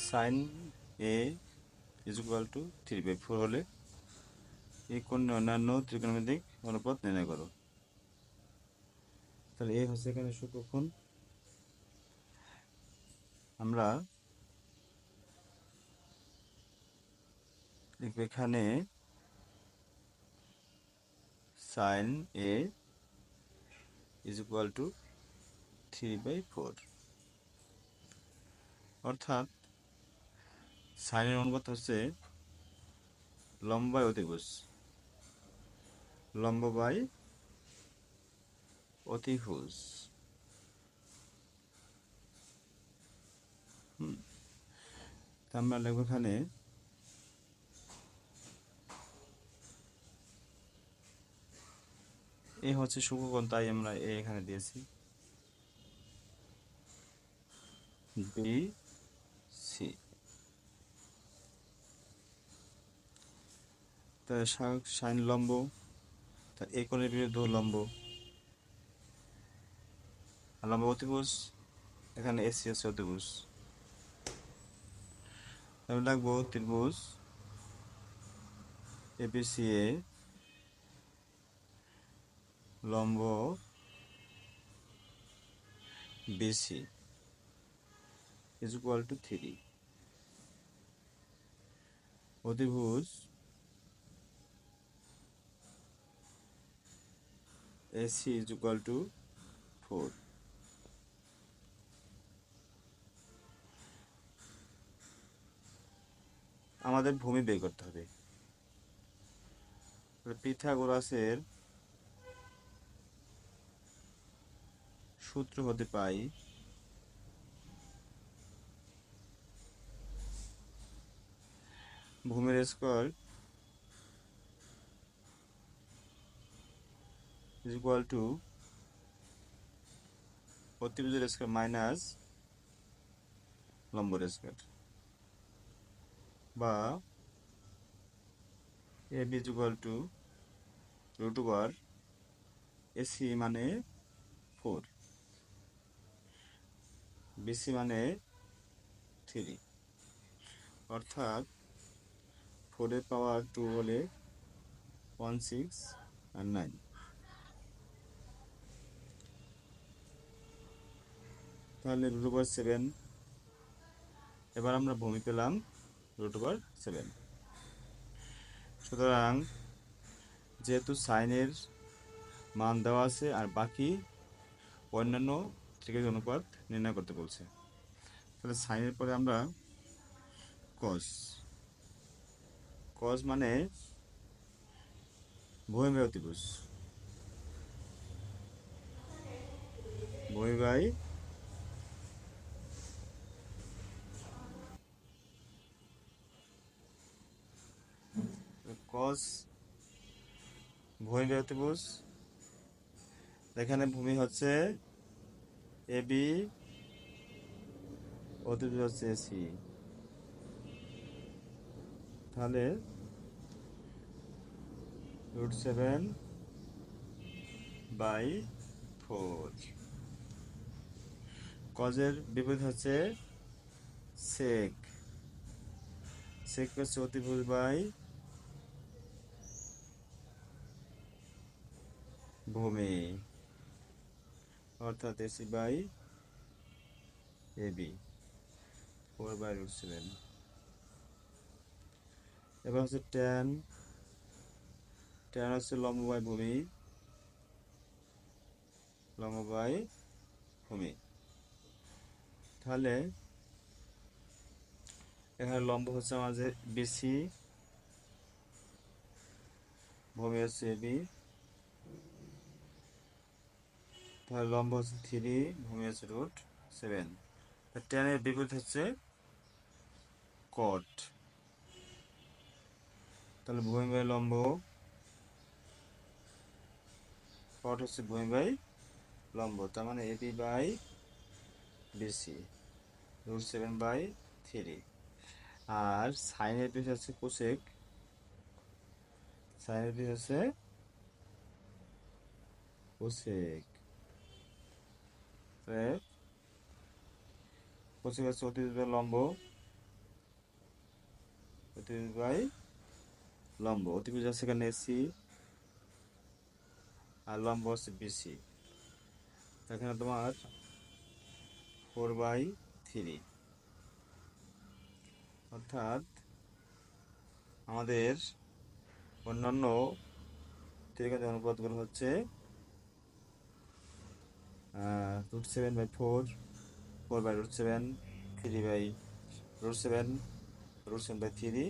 Sign A is equal to 3/4 হলে এই কোণের অন্যান্য ত্রিকোণমিতিক অনুপাত নির্ণয় করো। তাহলে এ হচ্ছে এখানে সূক্ষ্মকোণ। আমরা লিখব এখানে sine A is equal to 3/4, অর্থাৎ সাইনের অনুপাত হচ্ছে লম্ব বাই অতিভুজ, লম্ব বাই অতিভুজ। আমরা লিখব এখানে এ হচ্ছে সূক্ষ্মকোণ, তাই আমরা এ এখানে দিয়েছি। বি সি, তা সাইন লম্ব, তা এ কোণের বিরুদ্ধে লম্ব, আর লম্ব অতিভুজ, এখানে এসি হচ্ছে অতিভুজ। আমি লিখবো ত্রিভুজ এবিসি এ লম্ব বিসি ইজ ইকুয়াল টু 3, অতিভুজ এসি ইজ ইকুয়াল টু 4। আমাদের ভূমি বের করতে হবে। পিথাগোরাসের সূত্র হতে পাই ভূমির স্কয়ার ইজ ইকুয়াল টু অতিভুজের স্কয়ার মাইনাস লম্বের স্কয়ার, বা A B is equal to √, AC মানে 4, বিসি মানে 3, অর্থাৎ 4 এর পাওয়ার 2 হলে 1, 6 আর 9। তাহলে √7। এবার আমরা ভূমি পেলাম √7। সুতরাং যেহেতু সাইনের মান দেওয়া আছে আর বাকি অন্যান্য ত্রিকোণমিতিক অনুপাত নির্ণয় করতে বলছে, তাহলে সাইনের পরে আমরা কস, কস মানে ভূমি বাই অতিভুজ, ভূমি বাই কস ভূমি বাই অতিভুজ। এখানে ভূমি হচ্ছে এ বি, অতিভুজ হচ্ছে এসি, তাহলে √7/4। কজের বিপরীত হচ্ছে সেক, সেক হচ্ছে অতিভুজ বাই ভূমি, অর্থাৎ এসি বাই এবি 4/√7। এবার হচ্ছে ট্যান, ট্যান হচ্ছে লম্ব বাই ভূমি, লম্ব বাই ভূমি। তাহলে এখানে লম্ব হচ্ছে আমাদের বিসি, ভূমি হচ্ছে এবি, তাহলে লম্ব হচ্ছে 3, ভূমি হচ্ছে √7। ট্যানের বিপরীত হচ্ছে কট, তাহলে ভূমি বাই লম্ব, কট হচ্ছে ভূমি বাই লম্ব, তার মানে এবি বাই বিসি √7/3। আর সাইনের পিস হচ্ছে কোসেক, সাইনের পিস হচ্ছে কোসেক, কোসেক হচ্ছে অতিভুজ বাই লম্ব, অতিভুজ বাই লম্ব, অতিভুজ আছে এখানে এসি আর লম্ব হচ্ছে বিসি। এখানে তোমার 4/3, অর্থাৎ আমাদের অন্যান্য ত্রিকোণের অনুপাতগুলো হচ্ছে √7/4, 4/√7, 3/√7, √7/3,